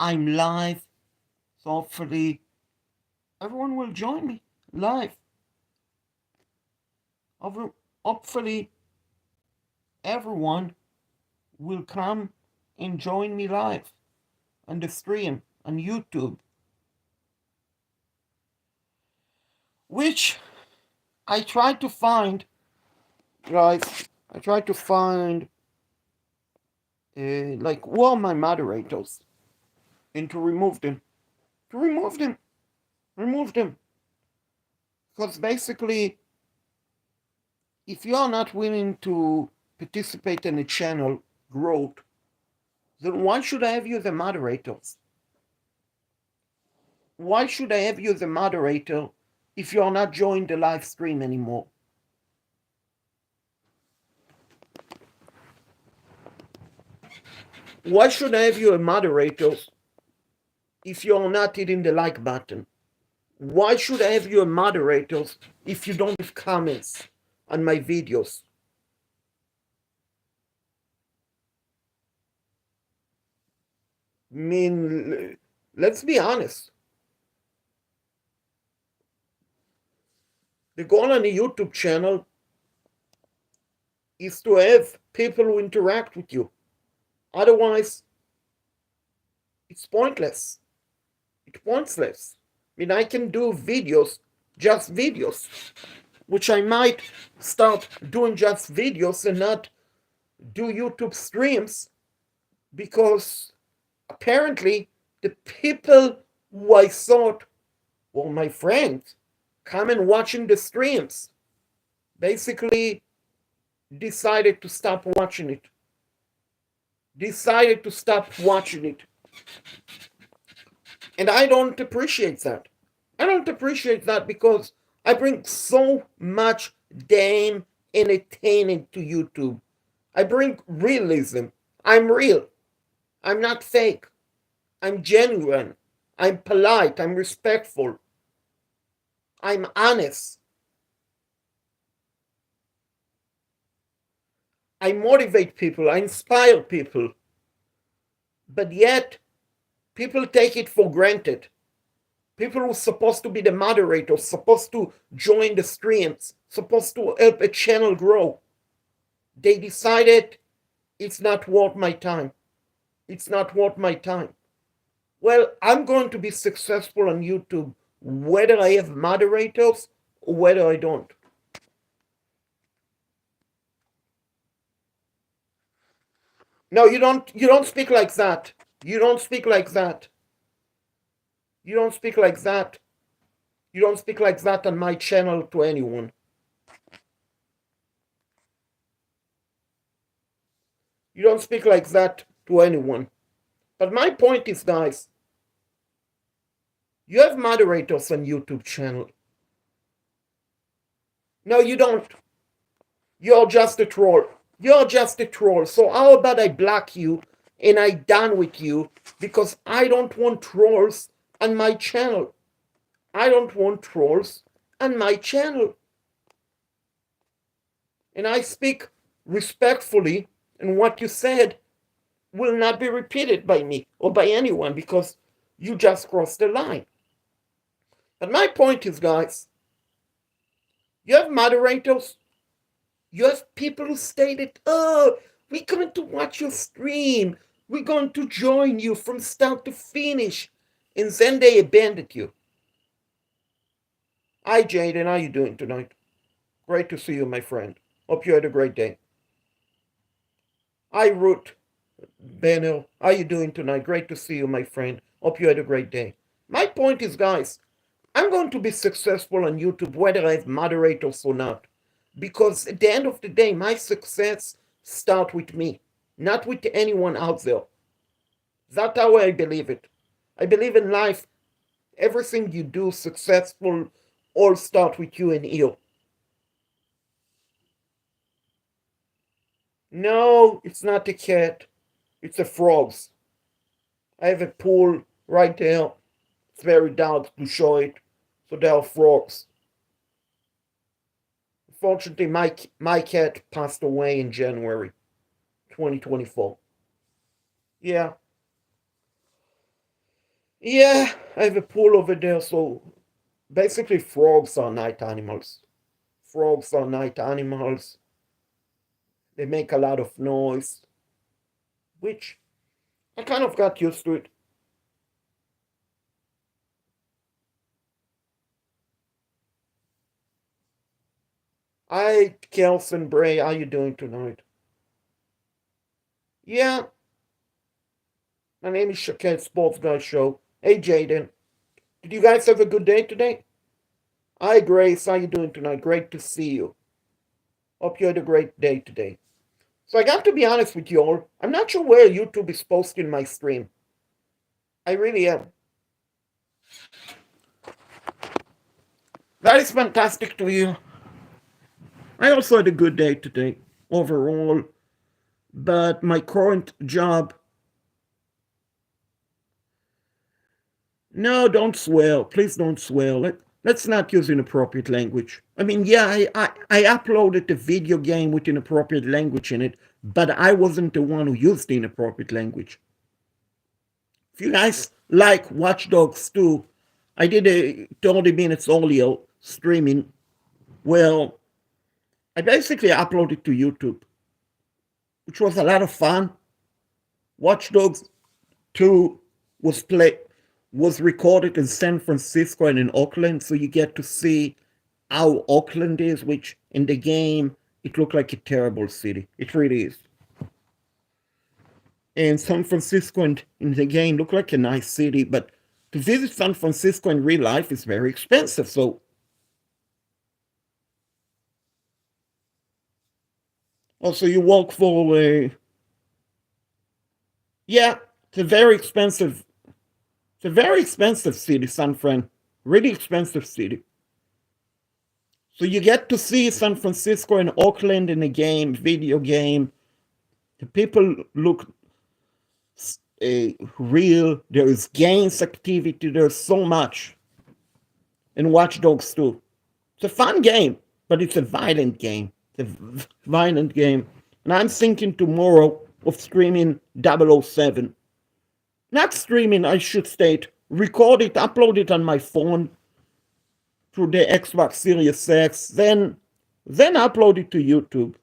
I'm live, so hopefully everyone will join me live. Hopefully everyone will come and join me live on the stream on YouTube, which I tried to find, guys. I tried to find like who are my moderators and to remove them. To remove them, because basically, if you are not willing to participate in the channel growth, then why should I have you as a moderators? Why should I have you as a moderator if you're not joining the live stream anymore? Why should I have you a moderator if you're not hitting the like button? Why should I have you a moderator if you don't leave comments on my videos? I mean, let's be honest. The goal on the YouTube channel is to have people who interact with you. Otherwise, it's pointless. It's pointless. I mean, I can do videos, just videos, which I might start doing just videos and not do YouTube streams, because apparently the people who I thought were my friends come and watching the streams basically decided to stop watching it. Decided to stop watching it. And I don't appreciate that. I don't appreciate that because I bring so much damn entertainment to YouTube. I bring realism. I'm real. I'm not fake. I'm genuine. I'm polite. I'm respectful. I'm honest. I motivate people. I inspire people. But yet, people take it for granted. People who are supposed to be the moderators, supposed to join the streams, supposed to help a channel grow, they decided it's not worth my time. It's not worth my time. Well, I'm going to be successful on YouTube whether I have moderators or whether I don't. No, you don't speak like that. You don't speak like that. You don't speak like that. You don't speak like that on my channel to anyone. You don't speak like that to anyone. But my point is, guys, you have moderators on YouTube channel. No, you don't. You're just a troll. You're just a troll. So how about I block you and I done with you, because I don't want trolls on my channel. I don't want trolls on my channel. And I speak respectfully, and what you said will not be repeated by me or by anyone because you just crossed the line. But my point is, guys, you have moderators, you have people who stated, oh, we're going to watch your stream, we're going to join you from start to finish, and then they abandoned you. Hi, Jaden, how you doing tonight? Great to see you, my friend. Hope you had a great day. Hi, Ruth Benno, how you doing tonight? Great to see you, my friend. Hope you had a great day. My point is, guys, I'm going to be successful on YouTube whether I have moderators or not. Because at the end of the day, my success starts with me, not with anyone out there. That's how I believe it. I believe in life, everything you do successful all start with you and you. No, it's not a cat. It's a frogs. I have a pool right there. It's very dark to show it. So there are frogs. Unfortunately, my cat passed away in January 2024. Yeah. Yeah, I have a pool over there, so basically frogs are night animals. Frogs are night animals. They make a lot of noise, which I kind of got used to it. Hi, Kelson Bray, how you doing tonight? Yeah, my name is Shaquette Sports Guy Show. Hey, Jaden, did you guys have a good day today? Hi, Grace, how you doing tonight? Great to see you. Hope you had a great day today. So I got to be honest with you all. I'm not sure where YouTube is posting my stream. I really am. That is fantastic to hear. I also had a good day today overall, but my current job. No, don't swear. Please don't swear. Let's not use inappropriate language. I mean, yeah, I uploaded the video game with inappropriate language in it, but I wasn't the one who used the inappropriate language. If you guys like Watch Dogs 2, I did a 30 minutes audio streaming. Well, I basically uploaded to YouTube, which was a lot of fun. Watch Dogs 2 was recorded in San Francisco and in Oakland, so you get to see how Oakland is, which in the game it looked like a terrible city. It really is. And San Francisco in the game looked like a nice city, but to visit San Francisco in real life is very expensive. So also you work for a yeah, it's a very expensive it's a very expensive city, San Fran. Really expensive city. So you get to see San Francisco and Oakland in a game, video game. The people look real. There is games activity. There's so much. And Watch Dogs 2. It's a fun game, but it's a violent game. It's a violent game. And I'm thinking tomorrow of streaming 007. Not streaming, I should state. Record it, upload it on my phone through the Xbox Series X, then upload it to YouTube.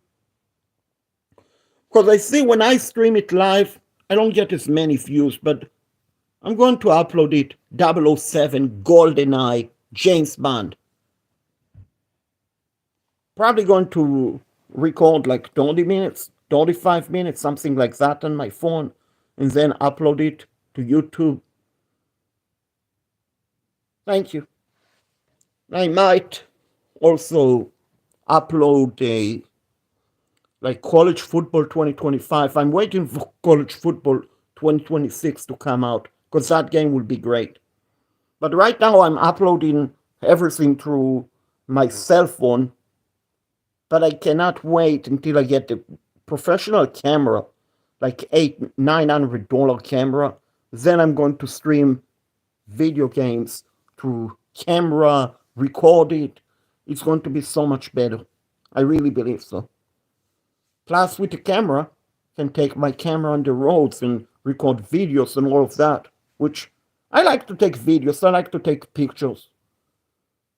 Because I see when I stream it live, I don't get as many views, but I'm going to upload it 007 GoldenEye James Bond. Probably going to record like 20 minutes, 35 minutes, something like that on my phone, and then upload it to YouTube. Thank you. I might also upload a like college football 2025. I'm waiting for college football 2026 to come out because that game will be great. But right now I'm uploading everything through my cell phone, but I cannot wait until I get the professional camera, like $900 camera. Then I'm going to stream video games through camera, record it. It's going to be so much better. I really believe so. Plus, with the camera, I can take my camera on the roads and record videos and all of that, which I like to take videos. I like to take pictures.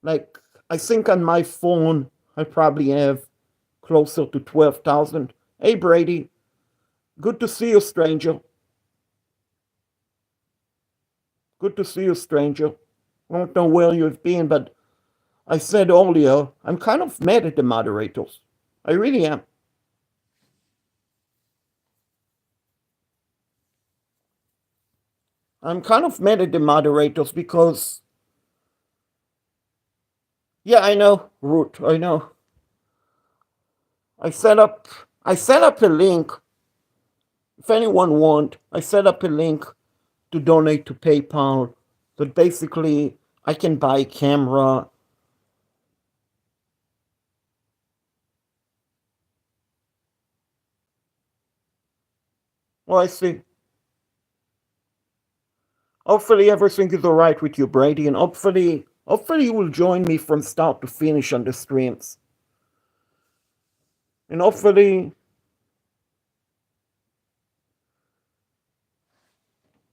Like, I think on my phone, I probably have closer to 12,000. Hey, Brady, good to see you, stranger. Good to see you, stranger. I don't know where you've been, but I said earlier, I'm kind of mad at the moderators. I really am. I'm kind of mad at the moderators because, yeah, I know, Root, I know. I set up, I set up a link. If anyone want, I set up a link to donate to PayPal. That basically I can buy a camera. Well, I see. Hopefully everything is alright with you, Brady, and hopefully you will join me from start to finish on the streams. And hopefully,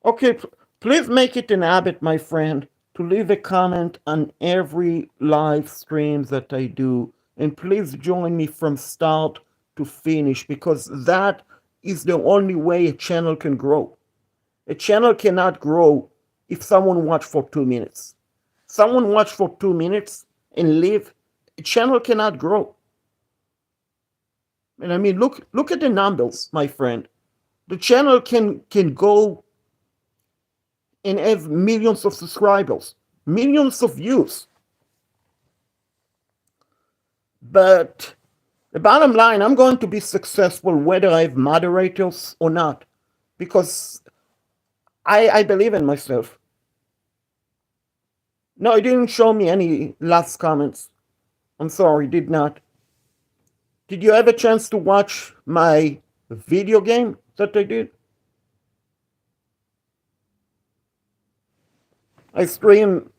okay, Please make it an habit, my friend, to leave a comment on every live stream that I do. And please join me from start to finish because that is the only way a channel can grow. A channel cannot grow if someone watch for 2 minutes. Someone watch for 2 minutes and leave. A channel cannot grow. And I mean, look at the numbers, my friend. The channel can go and have millions of subscribers, millions of views. But the bottom line, I'm going to be successful whether I have moderators or not, because I believe in myself. No, it didn't show me any last comments. I'm sorry, did not. Did you have a chance to watch my video game that I did? I stream,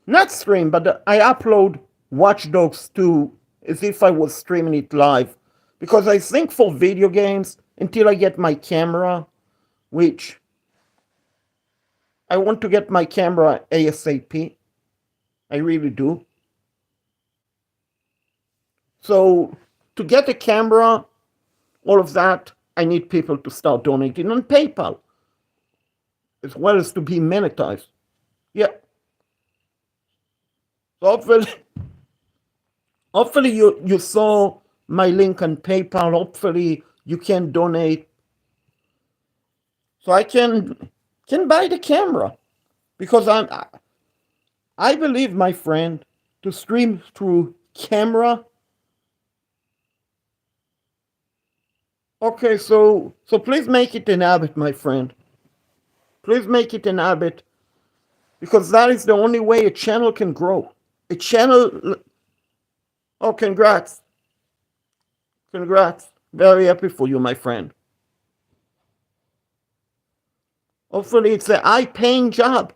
not stream, but I upload Watch Dogs 2 as if I was streaming it live. Because I think for video games, until I get my camera, which I want to get my camera ASAP, I really do. So to get a camera, all of that, I need people to start donating on PayPal, as well as to be monetized. Yeah. So hopefully you saw my link on PayPal. Hopefully you can donate so I can buy the camera, because I believe, my friend, to stream through camera. Okay, so please make it an habit, my friend. Please make it an habit, because that is the only way a channel can grow. A channel. Oh, congrats. Congrats. Very happy for you, my friend. Hopefully it's a high-paying job.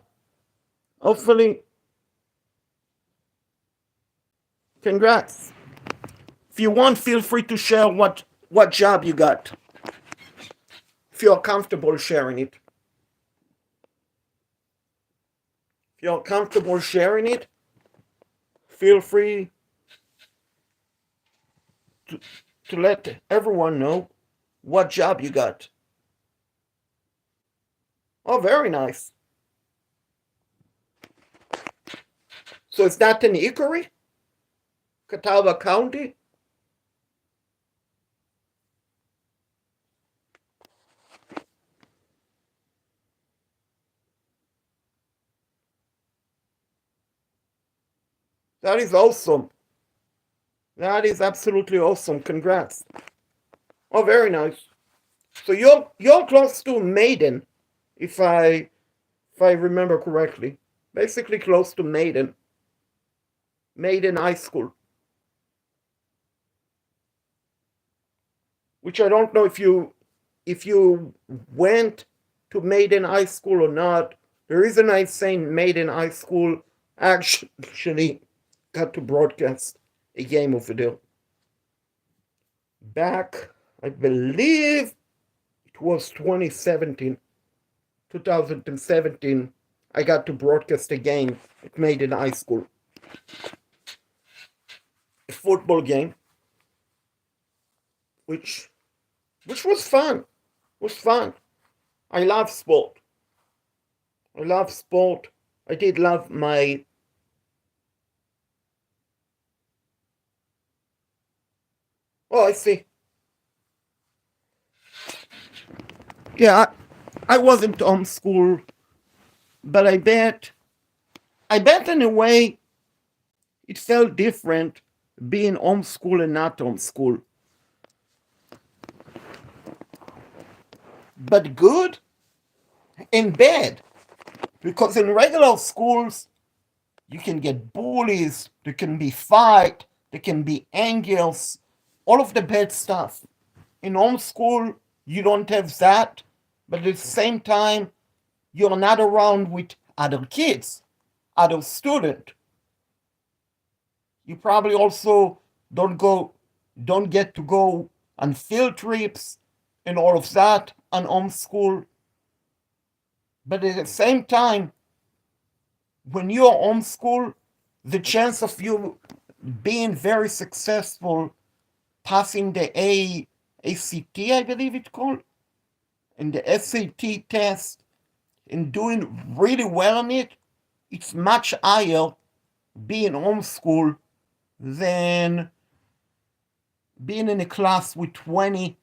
Hopefully. Congrats. If you want, feel free to share what job you got. If you're comfortable sharing it. If you're comfortable sharing it, feel free to let everyone know what job you got. Oh, very nice. So is that in Hickory? Catawba County? That is awesome. That is absolutely awesome. Congrats. Oh, very nice. So you're close to Maiden, if I remember correctly. Basically close to Maiden. Maiden High School. Which I don't know if you went to Maiden High School or not. The reason I'm saying Maiden High School actually got to broadcast a game over there. Back, I believe it was 2017, I got to broadcast a game at Maiden High School. A football game, which was fun. Was fun. I love sport. I did love my... Oh, I see. Yeah, I wasn't homeschooled, but I bet in a way it felt different being homeschooled and not homeschooled. But good and bad, because in regular schools you can get bullies, there can be fight, there can be angers, all of the bad stuff. In homeschool you don't have that, but at the same time you're not around with other kids, other students. You probably also don't get to go on field trips and all of that on homeschool. But at the same time, when you're homeschool, the chance of you being very successful, passing the ACT, I believe it's called, and the SAT test, and doing really well on it, it's much higher being homeschool than being in a class with 20,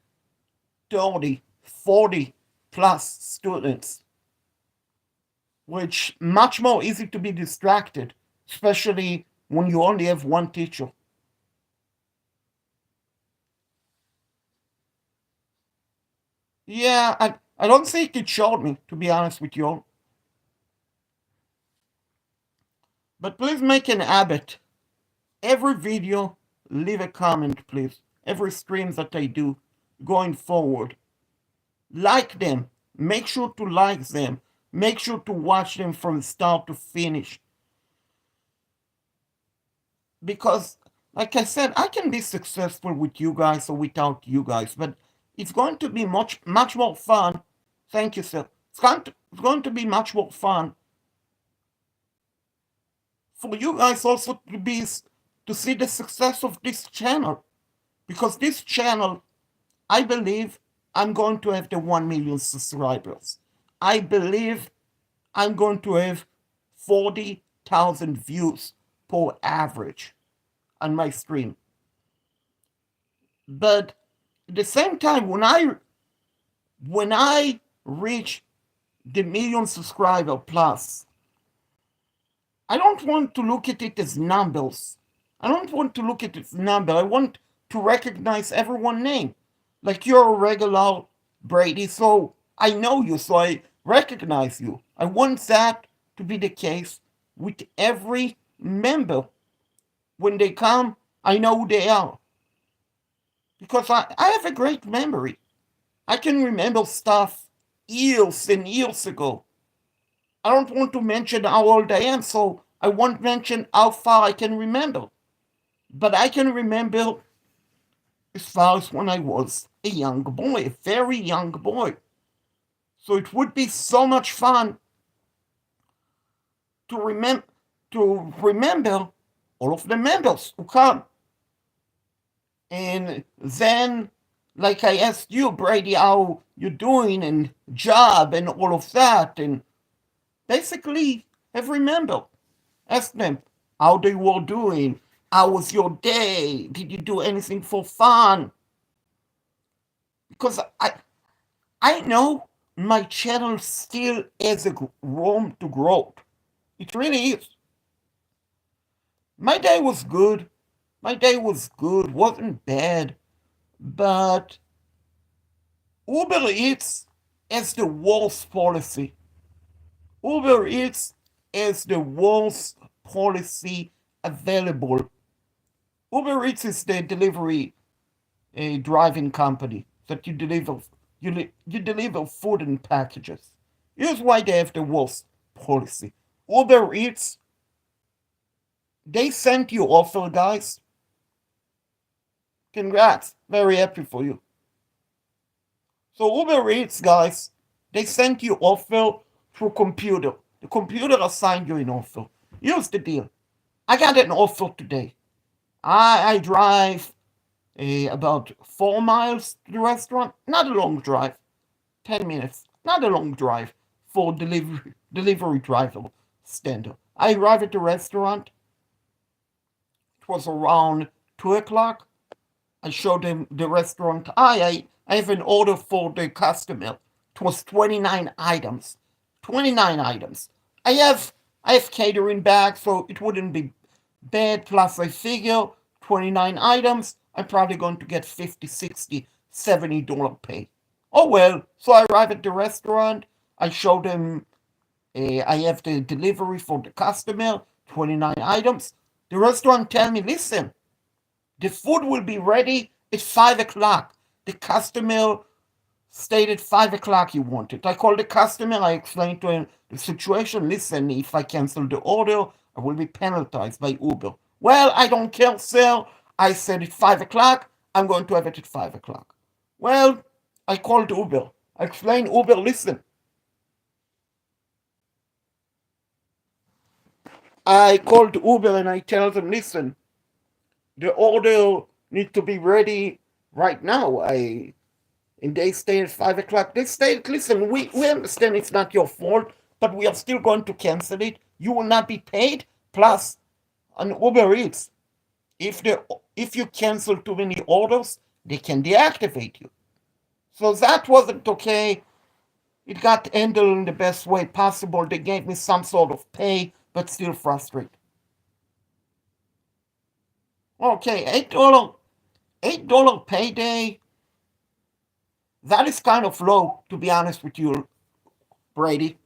30, 40 plus students, which much more easy to be distracted, especially when you only have one teacher. Yeah, I don't think it showed me, to be honest with you. But please make an habit. Every video, leave a comment, please. Every stream that I do going forward. Like them. Make sure to like them. Make sure to watch them from start to finish. Because, like I said, I can be successful with you guys or without you guys, but it's going to be much more fun. Thank you, sir. It's going to be much more fun for you guys also to see the success of this channel, because this channel, I believe I'm going to have the 1 million subscribers. I believe I'm going to have 40,000 views per average on my stream. But at the same time, when I reach the million subscriber plus, I don't want to look at it as numbers. I don't want to look at it as number. I want to recognize everyone's name. Like you're a regular Brady, so I know you, so I recognize you. I want that to be the case with every member. When they come, I know who they are. Because I have a great memory. I can remember stuff years and years ago. I don't want to mention how old I am, so I won't mention how far I can remember. But I can remember as far as when I was a young boy, a very young boy. So it would be so much fun to remember all of the members who come. And then, like I asked you, Brady, how you doing and job and all of that, and basically every member. Ask them how they were doing. How was your day? Did you do anything for fun? Because I know my channel still has a room to grow. It really is. My day was good. My day was good. Wasn't bad. But Uber Eats has the worst policy. Uber Eats is the worst policy available. Uber Eats is the delivery driving company that you deliver food in packages. Here's why they have the worst policy. Uber Eats, they sent you offer, guys. Congrats, very happy for you. So Uber Eats, guys, they sent you offer through computer. The computer assigned you an offer. Here's the deal. I got an offer today. I drive about 4 miles to the restaurant. Not a long drive. 10 minutes. Not a long drive for delivery driver standard. I arrived at the restaurant. It was around 2 o'clock. I showed them the restaurant. I have an order for the customer. It was 29 items. 29 items. I have catering back, so it wouldn't be bad. Plus, I figure 29 items, I'm probably going to get 50, 60, $70 pay. Oh well, so I arrive at the restaurant. I show them I have the delivery for the customer, 29 items. The restaurant tell me, listen, the food will be ready at 5 o'clock. The customer stated 5 o'clock he wanted. I called the customer. I explained to him the situation. Listen, if I cancel the order, I will be penalized by Uber. Well, I don't care, sir. I said at 5 o'clock. I'm going to have it at 5 o'clock. Well, I called Uber. I explained, Uber, listen. I called Uber and I tell them, listen, the order needs to be ready right now. And they stay at 5 o'clock. They stay. Listen, we understand it's not your fault, but we are still going to cancel it. You will not be paid. Plus, on Uber Eats, if you cancel too many orders, they can deactivate you. So that wasn't okay. It got handled in the best way possible. They gave me some sort of pay, but still frustrated. Okay, $8 payday. That is kind of low, to be honest with you, Brady.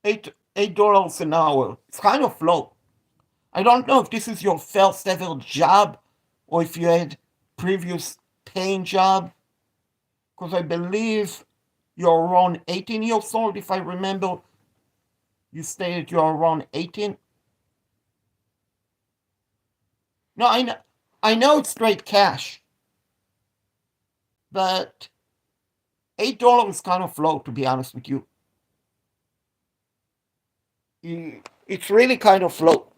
$8 an hour. It's kind of low. I don't know if this is your first ever job or if you had previous paying job, because I believe you're around 18 years old. If I remember, you stated you're around 18. No, I know it's straight cash, but $8 is kind of low, to be honest with you. It's really kind of low.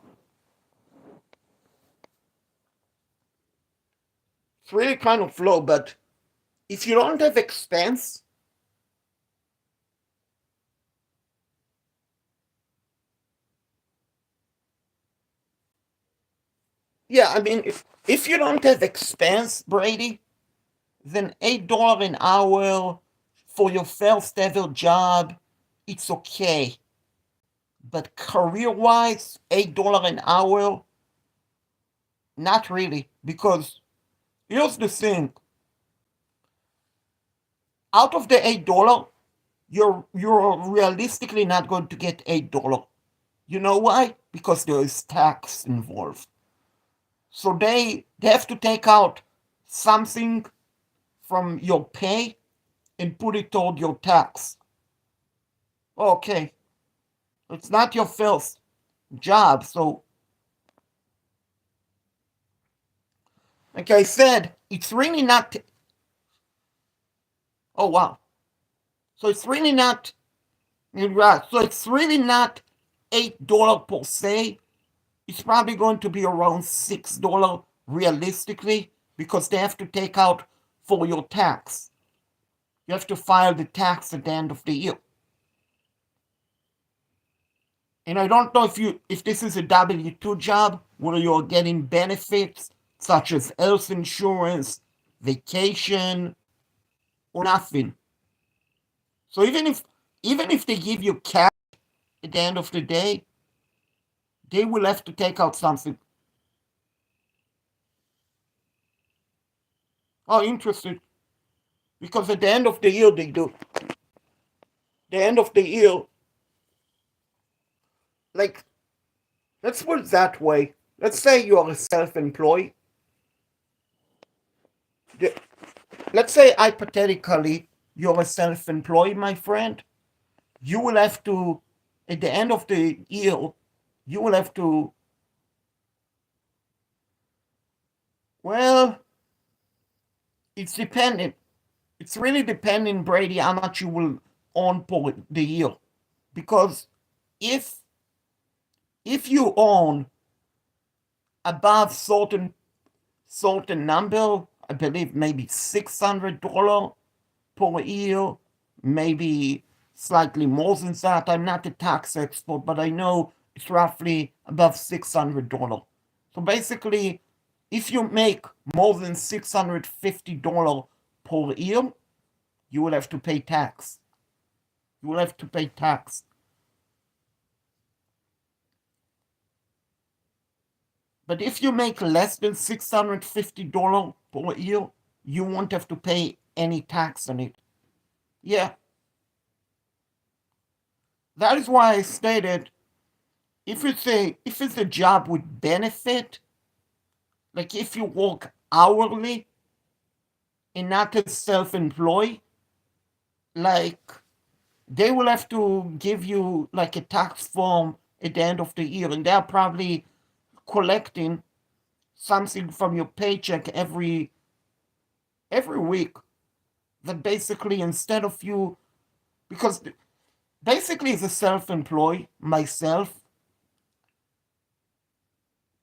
It's really kind of low, but if you don't have expense, yeah, I mean, if you don't have expense, Brady, then $8 an hour for your first ever job, it's okay. But career wise, $8 an hour, not really. Because here's the thing, out of the $8, you're realistically not going to get $8. You know why? Because there is tax involved. So they have to take out something from your pay and put it toward your tax. Okay, it's not your first job, so like I said, it's really not. Oh wow, so it's really not. Right, so it's really not $8 per se. It's probably going to be around $6 realistically because they have to take out for your tax. You have to file the tax at the end of the year. And I don't know if this is a W-2 job where you're getting benefits such as health insurance, vacation, or nothing. So even if they give you cash at the end of the day, they will have to take out something. Oh, interesting. Because at the end of the year they do. The end of the year, like, let's put it that way. Let's say you are a self-employed. Let's say hypothetically you're a self-employed, my friend. You will have to, at the end of the year, you will have to, well, it's dependent. It's really dependent, Brady, how much you will own per the year. Because if if you own above certain number, I believe maybe $600 per year, maybe slightly more than that. I'm not a tax expert, but I know it's roughly above $600. So basically, if you make more than $650 per year, you will have to pay tax. You will have to pay tax. But if you make less than $650 per year, you won't have to pay any tax on it. Yeah, that is why I stated if it's a job with benefit, like if you work hourly and not as self-employed, like they will have to give you like a tax form at the end of the year, and they're probably collecting something from your paycheck every week. That basically instead of you, because Basically, as a self-employed myself,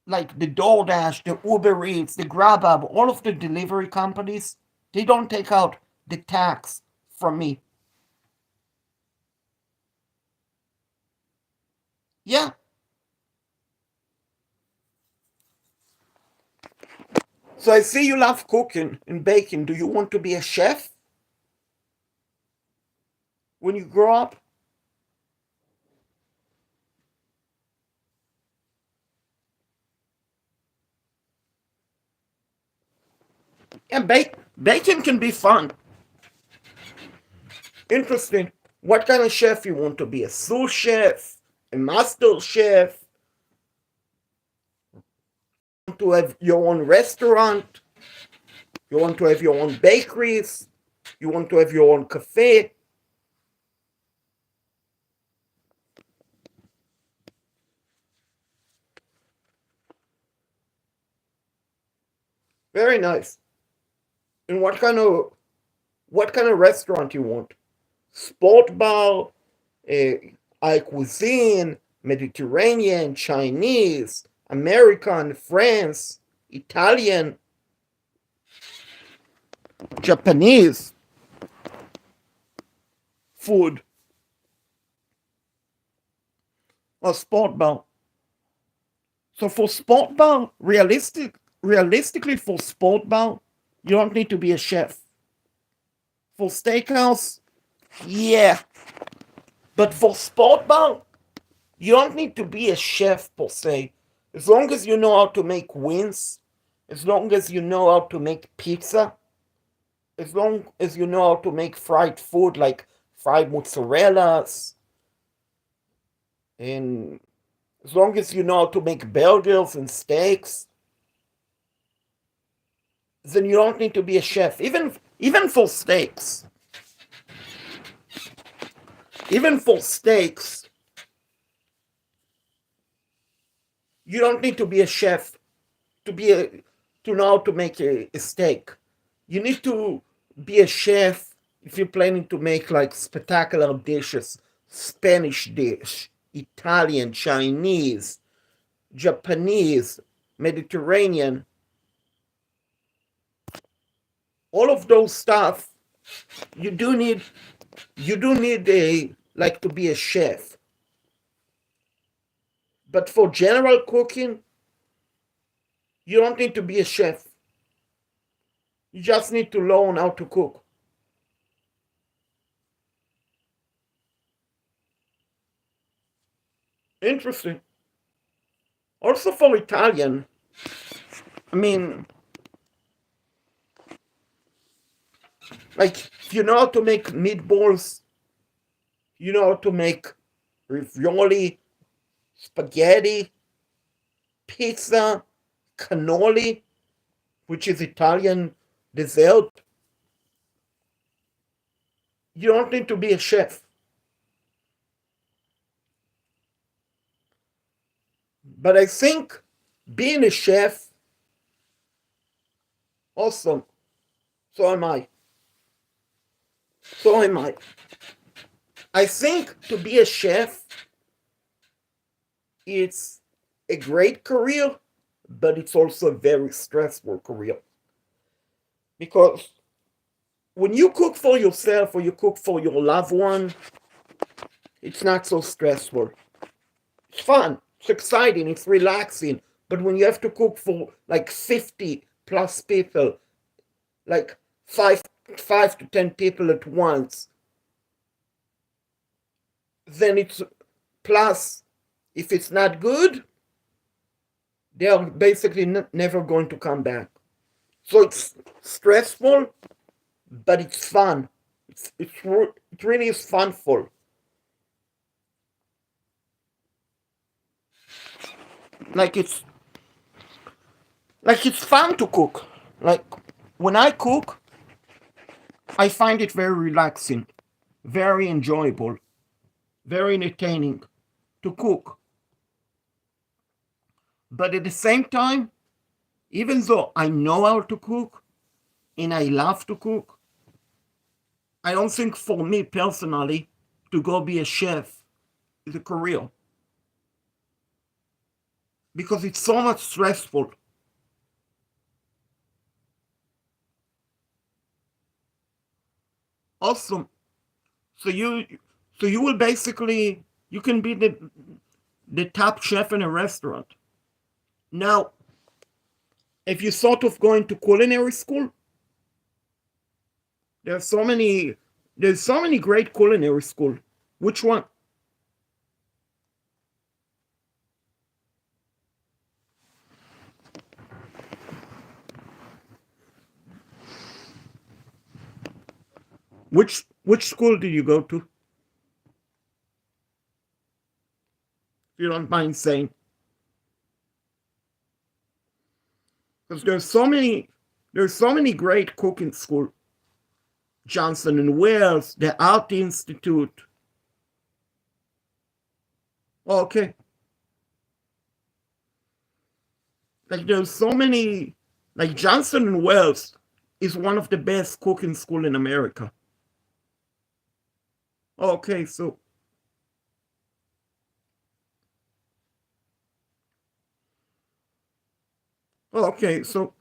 like the DoorDash, the Uber Eats, the Grubhub, all of the delivery companies, they don't take out the tax from me. Yeah. So I see you love cooking and baking. Do you want to be a chef when you grow up? Yeah, baking can be fun. Interesting. What kind of chef you want to be? A sous chef? A master chef? Want to have your own restaurant? You want to have your own bakeries? You want to have your own cafe? Very nice. And what kind of restaurant you want? Sport bar, high cuisine, Mediterranean, Chinese, American, France, Italian, Japanese food, or sport bar. So for sport bar, realistically for sport bar, you don't need to be a chef. For steakhouse, yeah. But for sport bar, you don't need to be a chef per se. As long as you know how to make wings, as long as you know how to make pizza, as long as you know how to make fried food like fried mozzarellas, and as long as you know how to make burgers and steaks, then you don't need to be a chef. Even for steaks, even for steaks, you don't need to be a chef to be a to know how to make a steak. You need to be a chef if you're planning to make like spectacular dishes, Spanish dish, Italian, Chinese, Japanese, Mediterranean, all of those stuff. You do need a like to be a chef. But for general cooking, you don't need to be a chef. You just need to learn how to cook. Interesting. Also for Italian, I mean, like if you know how to make meatballs, you know how to make ravioli, spaghetti, pizza, cannoli, which is Italian dessert. You don't need to be a chef. But I think being a chef, awesome. So am I. So am I. I think to be a chef, it's a great career, but it's also a very stressful career. Because when you cook for yourself or you cook for your loved one, it's not so stressful. It's fun, it's exciting, it's relaxing. But when you have to cook for like 50 plus people, like five to 10 people at once, then it's plus if it's not good, they are basically never going to come back. So it's stressful, but it's fun. It really is funful. Like it's fun to cook. Like when I cook, I find it very relaxing, very enjoyable, very entertaining to cook. But at the same time, even though I know how to cook and I love to cook, I don't think for me personally to to go be a chef is a career because it's so much stressful. Awesome. So you will basically you can be the top chef in a restaurant. Now, if you sort of going to culinary school, there's so many great culinary school. Which one? Which school did you go to? If you don't mind saying. Because there's so many great cooking school. Johnson and Wales, the Art Institute. Okay. Like there's so many, like Johnson and Wales is one of the best cooking school in America. Okay, so okay, so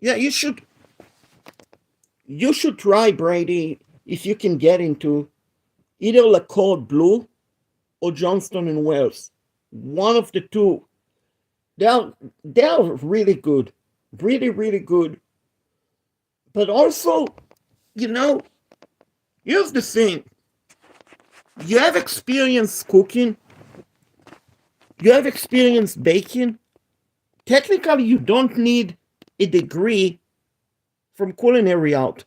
yeah, you should try, Brady, if you can get into either Le Cordon Bleu or Johnston and Wales. One of the two. They're they're really good. Really, really good. But also, you know, here's the thing. You have experience cooking, you have experience baking. Technically, you don't need a degree from culinary art.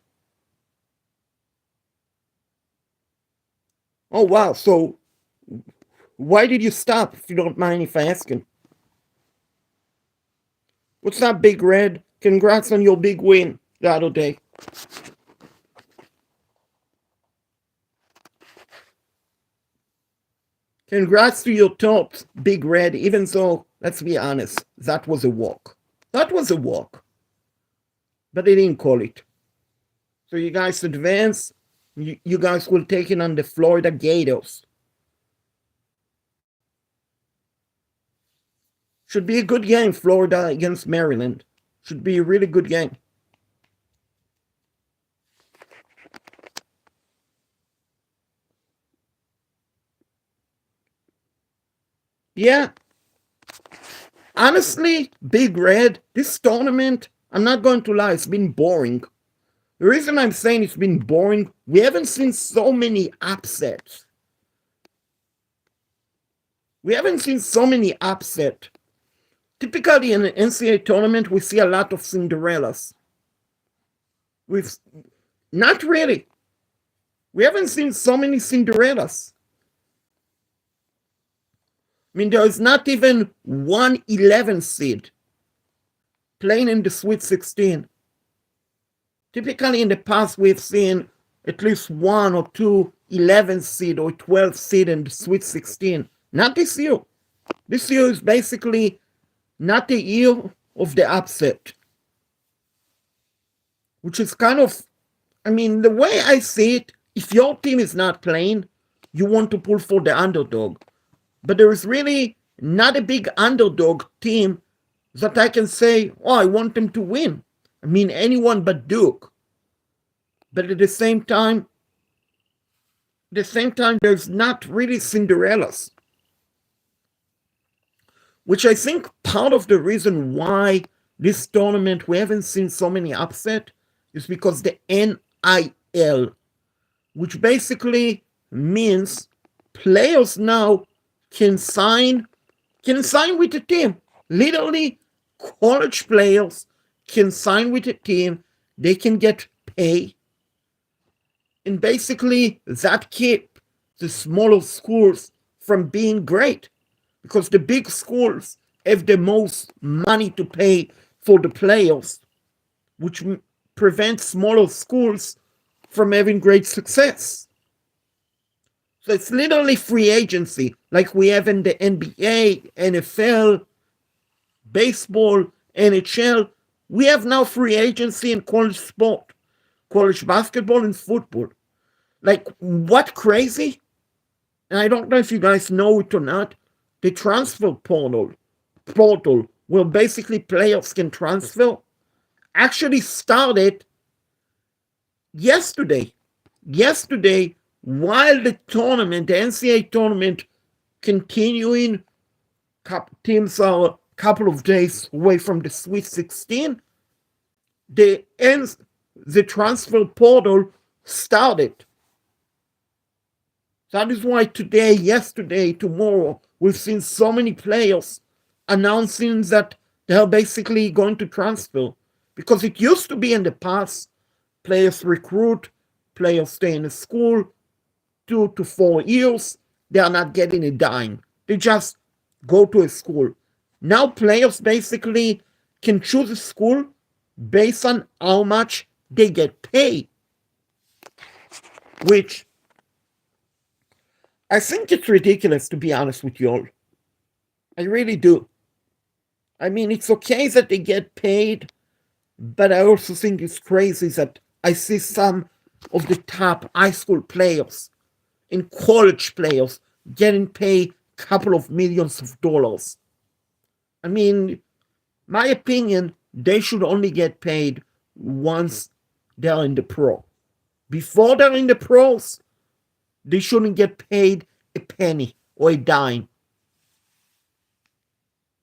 Oh wow, so why did you stop, if you don't mind if I asking? What's up, Big Red? Congrats on your big win the other day. Congrats to your top, Big Red, even though, let's be honest, that was a walk. That was a walk. But they didn't call it. So you guys advance. You guys will take it on the Florida Gators. Should be a good game, Florida against Maryland. Should be a really good game. Yeah. Honestly, Big Red, this tournament, I'm not going to lie, it's been boring. The reason I'm saying it's been boring, we haven't seen so many upsets. We haven't seen so many upsets. Typically in an NCAA tournament, we see a lot of Cinderellas. We've not really. We haven't seen so many Cinderellas. I mean, there is not even one 11 seed playing in the Sweet 16. Typically in the past, we've seen at least one or two 11 seed or 12 seed in the Sweet 16. Not this year. This year is basically not the year of the upset. Which is kind of, I mean, the way I see it, if your team is not playing, you want to pull for the underdog. But there is really not a big underdog team that I can say, oh, I want them to win. I mean, anyone but Duke. But at the same time, there's not really Cinderellas. Which I think part of the reason why this tournament we haven't seen so many upset is because the NIL, which basically means players now can sign with the team. Literally, college players can sign with the team. They can get pay. And basically, that keep the smaller schools from being great. Because the big schools have the most money to pay for the players, which prevents smaller schools from having great success. So it's literally free agency, like we have in the NBA, NFL, baseball, NHL. We have now free agency in college sport, college basketball and football. Like, what crazy? And I don't know if you guys know it or not. The transfer portal where basically players can transfer actually started yesterday. Yesterday, while the tournament, the NCAA tournament, continuing, teams are a couple of days away from the Sweet 16. The transfer portal started. That is why today, yesterday, tomorrow, we've seen so many players announcing that they're basically going to transfer. Because it used to be in the past, players recruit, players stay in the school 2 to 4 years, they are not getting a dime. They just go to a school. Now players basically can choose a school based on how much they get paid, which I think it's ridiculous, to be honest with you all. I really do. I mean, it's okay that they get paid, but I also think it's crazy that I see some of the top high school players and college players getting paid a couple of millions of dollars. I mean, my opinion, they should only get paid once they're in the pro. Before they're in the pros, they shouldn't get paid a penny or a dime.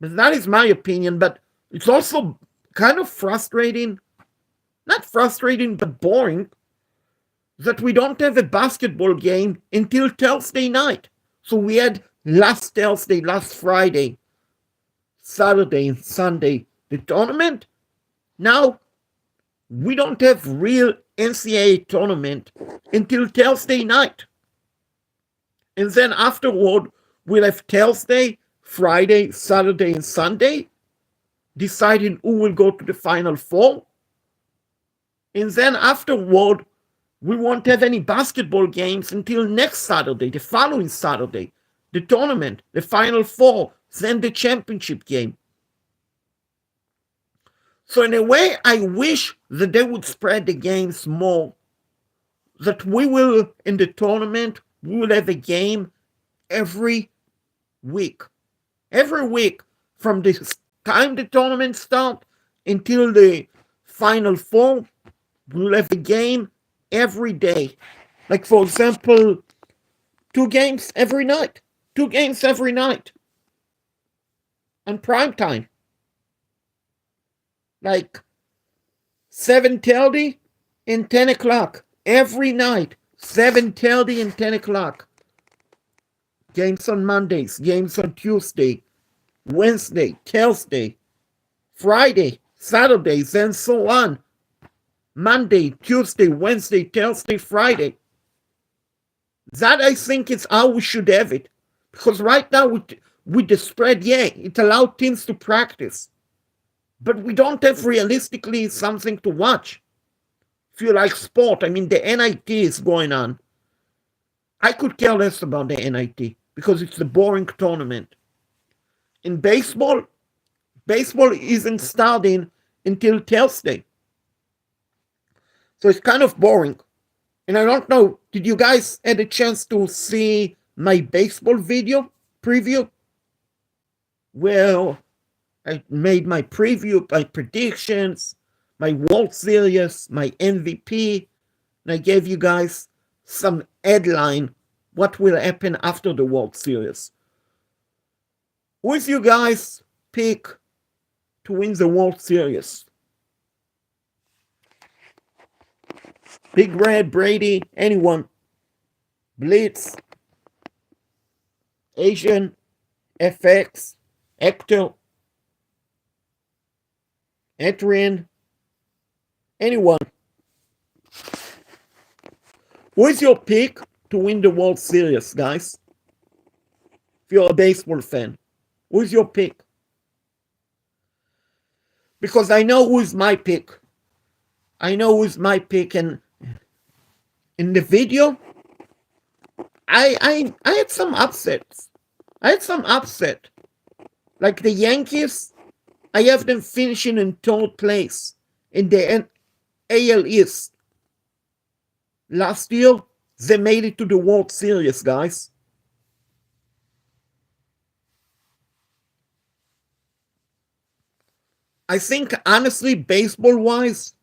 But that is my opinion, but it's also kind of frustrating, not frustrating, but boring, that we don't have a basketball game until Thursday night. So we had last Thursday, last Friday, Saturday, and Sunday the tournament. Now we don't have real NCAA tournament until Thursday night. And then afterward, we'll have Thursday, Friday, Saturday, and Sunday, deciding who will go to the Final Four. And then afterward, we won't have any basketball games until next Saturday, the following Saturday, the tournament, the Final Four, then the championship game. So in a way, I wish that they would spread the games more, that we will, in the tournament, we will have a game every week. Every week, from the time the tournament starts until the Final Four, we'll have a game every day. Like, for example, 2 games every night. 2 games every night. On prime time. Like 7:30 and 10 o'clock. Every night. 7:30 and 10 o'clock. Games on Mondays. Games on Tuesday. Wednesday. Thursday. Friday. Saturdays and so on. Monday, Tuesday, Wednesday, Thursday, Friday. That, I think, is how we should have it. Because right now, with the spread, yeah, it allows teams to practice. But we don't have realistically something to watch. If you like sport, I mean, the NIT is going on. I could care less about the NIT because it's a boring tournament. In baseball isn't starting until Thursday. So it's kind of boring. And I don't know, did you guys had a chance to see my baseball video preview? Well, I made my preview, my predictions, my World Series, my MVP, and I gave you guys some headline, what will happen after the World Series. Who is you guys pick to win the World Series? Big Red, Brady, anyone? Blitz, Asian, FX, Hector, Adrian, anyone? Who is your pick to win the World Series, guys? If you're a baseball fan, who is your pick? Because I know who is my pick. I know who is my pick, and in the video, I had some upsets. I had some upset. Like the Yankees, I have them finishing in third place in the AL East. Last year, they made it to the World Series, guys. I think, honestly, baseball-wise,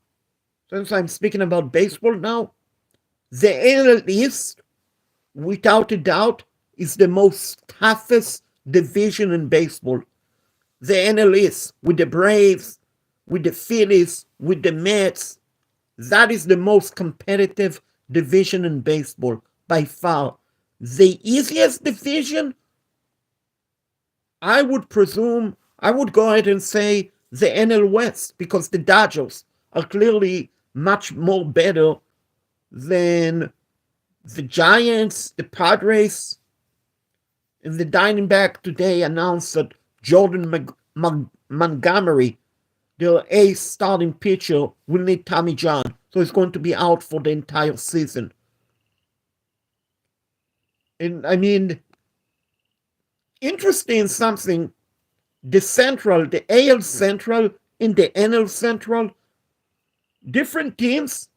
since I'm speaking about baseball now, the AL East, without a doubt, is the most toughest division in baseball. The NL East, with the Braves, with the Phillies, with the Mets, that is the most competitive division in baseball by far. The easiest division, I would presume, I would go ahead and say the NL West, because the Dodgers are clearly much more better than the Giants, the Padres, and the Diamondback today announced that Jordan Montgomery, their ace starting pitcher, will need Tommy John, so he's going to be out for the entire season. And I mean, interesting something, the Central, the AL Central, and the NL Central, different teams,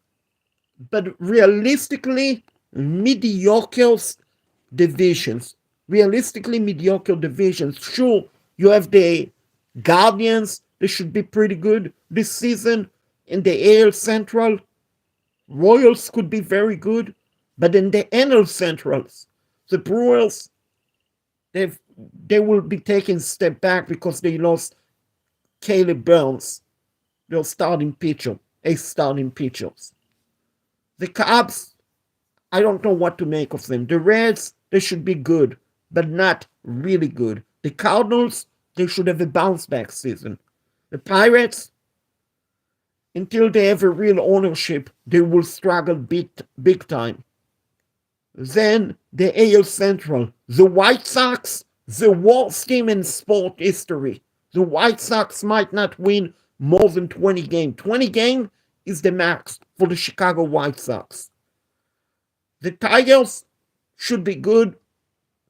but realistically mediocre divisions. Realistically mediocre divisions. Sure, you have the Guardians, they should be pretty good this season. In the AL Central, Royals could be very good. But in the NL Centrals, the Brewers, they will be taking a step back because they lost Caleb Burns, their starting pitcher, a starting pitchers. The Cubs, I don't know what to make of them. The Reds, they should be good, but not really good. The Cardinals, they should have a bounce back season. The Pirates, until they have a real ownership, they will struggle big time. Then the AL Central, the White Sox, the worst team in sport history. The White Sox might not win more than 20 games. 20 games is the max for the Chicago White Sox. The Tigers should be good,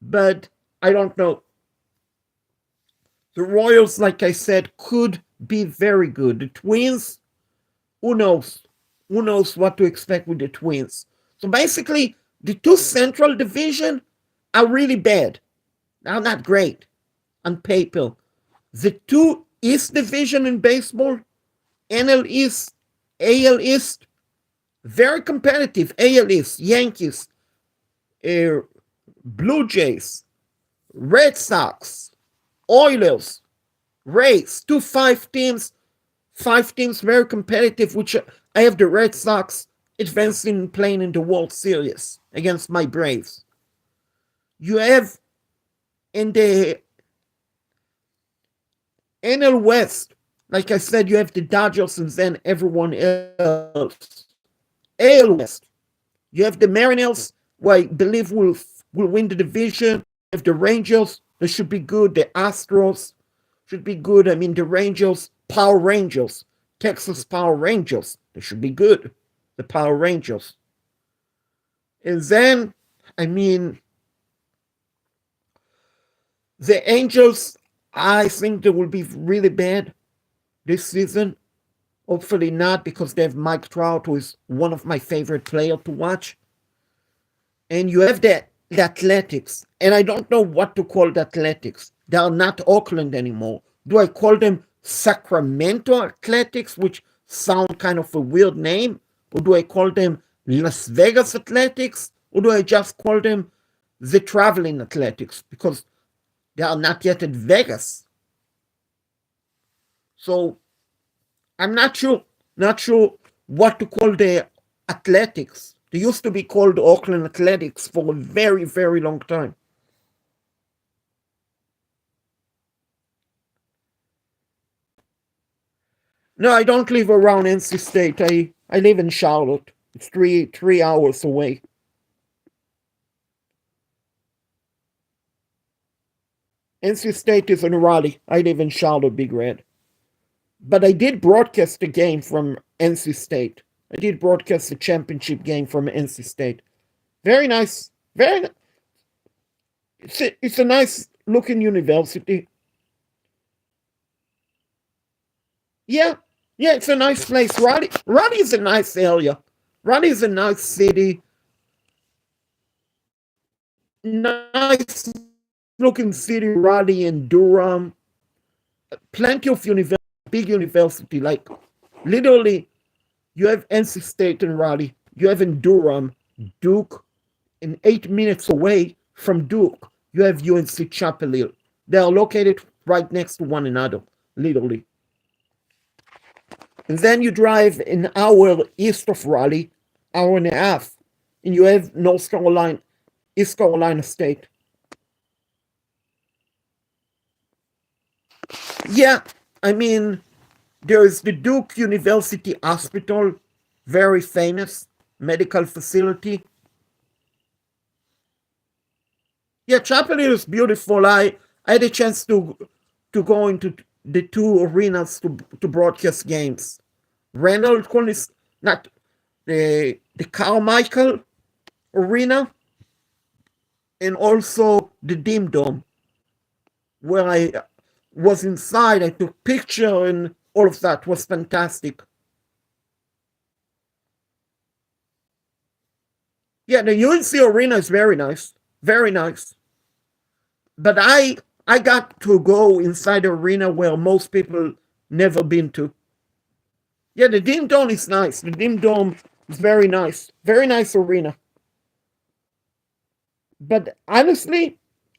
but I don't know. The Royals, like I said, could be very good. The Twins, who knows? Who knows what to expect with the Twins? So basically, the two Central Division are really bad. They're not great on paper. The two East Division in baseball, NL East, AL East, very competitive. AL East, Yankees, Blue Jays, Red Sox, Oilers, Rays, 5 teams very competitive, which I have the Red Sox advancing and playing in the World Series against my Braves. You have in the NL West, like I said, you have the Dodgers and then everyone else. AL West, you have the Mariners, who I believe will win the division. You have the Rangers, they should be good. The Astros should be good. I mean, the Rangers, Power Rangers, Texas Power Rangers, they should be good. The Power Rangers. And then, I mean, the Angels, I think they will be really bad this season. Hopefully not, because they have Mike Trout, who is one of my favorite players to watch. And you have the Athletics, and I don't know what to call the Athletics. They are not Oakland anymore. Do I call them Sacramento Athletics, which sound kind of a weird name? Or do I call them Las Vegas Athletics? Or do I just call them the Traveling Athletics? Because they are not yet at Vegas. So I'm not sure what to call the Athletics. They used to be called Oakland Athletics for a very, very long time. No, I don't live around NC State. I live in Charlotte. It's three hours away. NC State is in Raleigh. I live in Charlotte, Big Red. But I did broadcast the game from NC State. I did broadcast the championship game from NC State. Very nice. It's a nice looking university. Yeah, yeah, it's a nice place. Raleigh is a nice area. Raleigh is a nice city, nice looking city. Raleigh and Durham, plenty of big university. Like literally, you have NC State in Raleigh. You have in Durham, Duke, and 8 minutes away from Duke, you have UNC Chapel Hill. They are located right next to one another, literally. And then you drive an hour east of Raleigh, hour and a half, and you have North Carolina, East Carolina State. Yeah, I mean, there's the Duke University Hospital, very famous medical facility. Yeah, Chapel Hill is beautiful. I had a chance to go into the two arenas to broadcast games. Reynolds is not the Carmichael Arena, and also the Dim Dome, where I was inside. I took picture and all of that was fantastic. Yeah, the UNC Arena is very nice, very nice. But I got to go inside the arena where most people never been to. Yeah, the Dim Dome is nice. The Dim Dome is very nice arena. But honestly,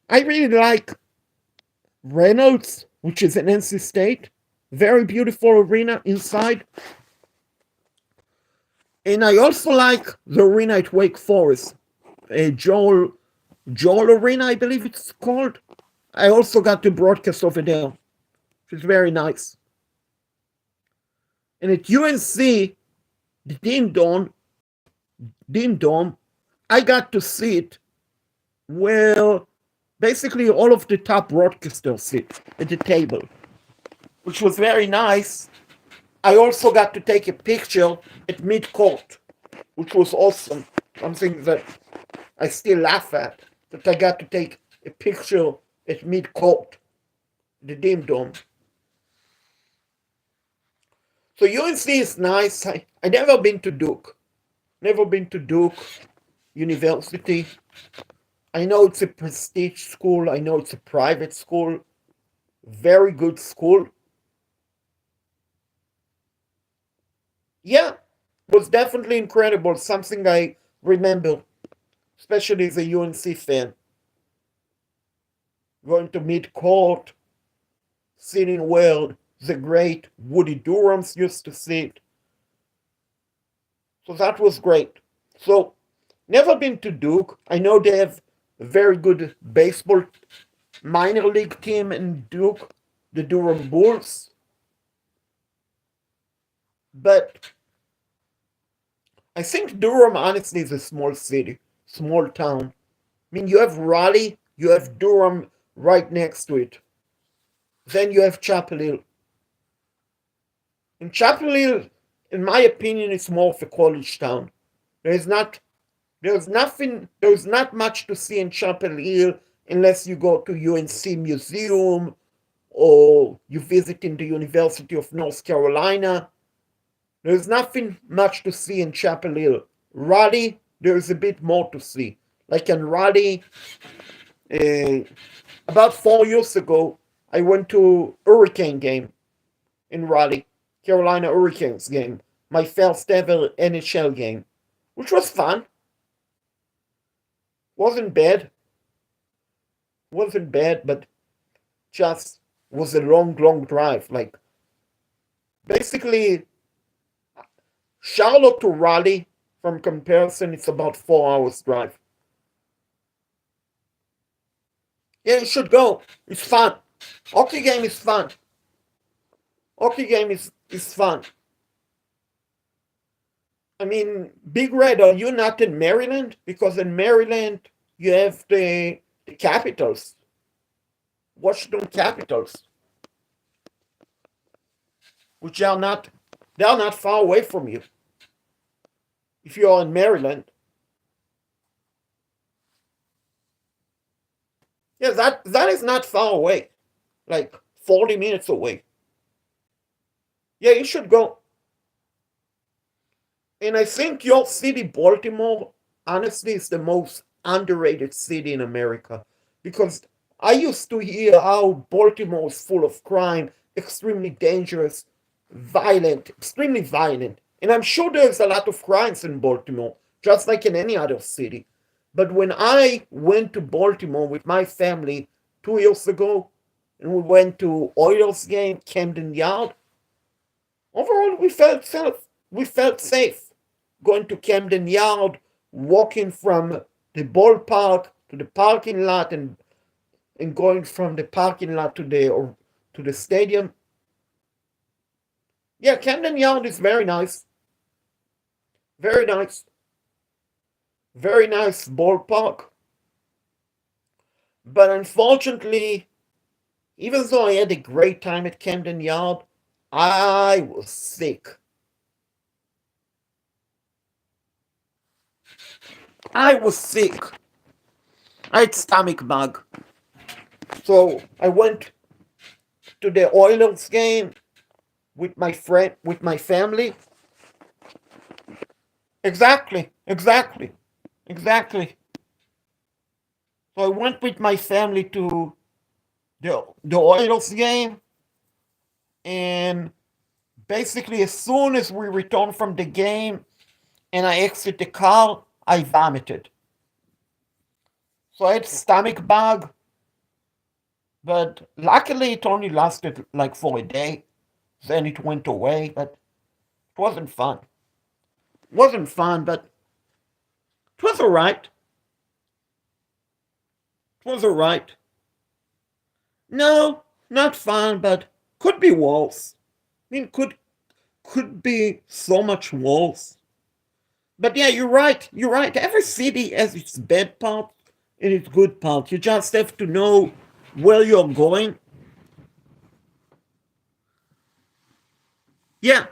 I really like Reynolds, which is an NC State. Very beautiful arena inside. And I also like the arena at Wake Forest, Joel Arena, I believe it's called. I also got to broadcast over there, which is very nice. And at UNC, the Dean Dome, I got to sit where basically all of the top broadcasters sit at the table, which was very nice. I also got to take a picture at mid court, which was awesome. Something that I still laugh at, that I got to take a picture at mid court, the Dim Dome. So UNC is nice. I never been to Duke. Never been to Duke University. I know it's a prestige school. I know it's a private school. Very good school. Yeah, was definitely incredible. Something I remember, especially as a UNC fan. Going to mid court, sitting where the great Woody Durhams used to sit. So that was great. So, never been to Duke. I know they have a very good baseball minor league team in Duke, the Durham Bulls. But I think Durham, honestly, is a small city, small town. I mean, you have Raleigh, you have Durham right next to it. Then you have Chapel Hill. And Chapel Hill, in my opinion, is more of a college town. There's not there's not much to see in Chapel Hill unless you go to UNC Museum or you visit in the University of North Carolina. There's nothing much to see in Chapel Hill. Raleigh, there's a bit more to see. Like in Raleigh, uh, about 4 years ago, I went to Hurricane game in Raleigh, Carolina Hurricanes game, my first ever NHL game, which was fun. Wasn't bad, wasn't bad, but just was a long drive. Like basically, Charlotte to Raleigh, from comparison, it's about 4 hours drive. Yeah, you should go. It's fun. Hockey game is fun. Hockey game is fun. I mean, Big Red, are you not in Maryland? Because in Maryland you have the Capitals, Washington Capitals, which are not far away from you. If you are in Maryland, yeah, that is not far away, like 40 minutes away. Yeah, you should go. And I think your city, Baltimore, honestly, is the most underrated city in America. Because I used to hear how Baltimore is full of crime, extremely dangerous, violent, extremely violent. And I'm sure there's a lot of crimes in Baltimore, just like in any other city. But when I went to Baltimore with my family 2 years ago, and we went to Oilers game, Camden Yard, overall we felt safe going to Camden Yard, walking from the ballpark to the parking lot, and going from the parking lot to the stadium. Yeah, Camden Yard is very nice, very nice, very nice ballpark. But unfortunately, even though I had a great time at Camden Yard, I was sick. I was sick. I had stomach bug. So I went to the Oilers game with my family. Exactly, exactly, exactly. So I went with my family to the Oilers game, and basically as soon as we returned from the game and I exit the car, I vomited. So I had stomach bug, but luckily it only lasted like for a day. Then it went away, but it wasn't fun. It wasn't fun, but it was alright. It was alright. No, not fun, but could be worse. I mean, could be so much worse. But yeah, you're right. You're right. Every city has its bad part and its good part. You just have to know where you're going. Yeah,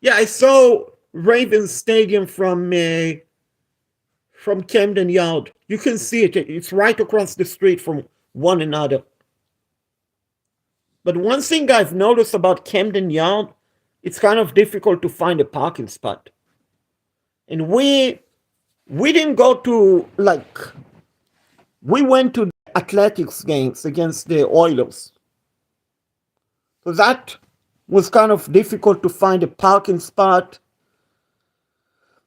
yeah. I saw Ravens Stadium from Camden Yard. You can see it. It's right across the street from one another. But one thing I've noticed about Camden Yard, it's kind of difficult to find a parking spot. And we didn't go to like we went to athletics games against the Oilers. So that was kind of difficult to find a parking spot.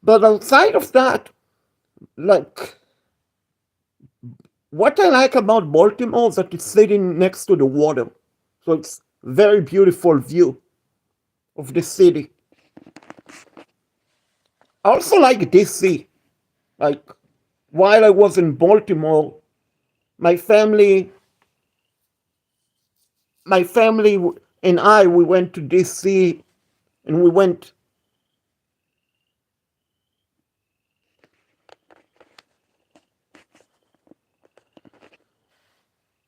But outside of that, like what I like about Baltimore is that it's sitting next to the water. So it's very beautiful view of the city. I also like DC. Like while I was in Baltimore, my family my family and I we went to DC, and we went.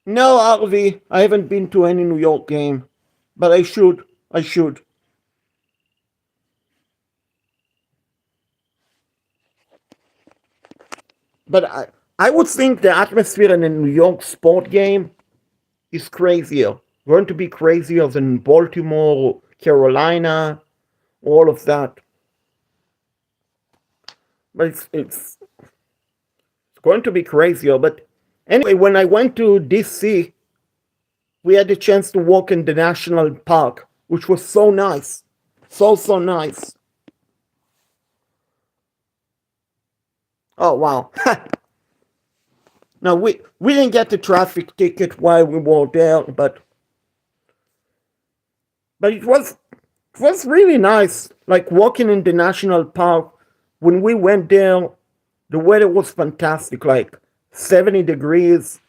No, Harvey, I haven't been to any New York game, but I should. I should. But I would think the atmosphere in a New York sport game is crazier. Going to be crazier than Baltimore, Carolina, all of that. But it's going to be crazier. But anyway, when I went to DC, we had the chance to walk in the national park, which was so nice, so nice. Oh wow! No, we didn't get the traffic ticket while we were there, but it was really nice. Like walking in the national park. When we went there, the weather was fantastic, like 70 degrees,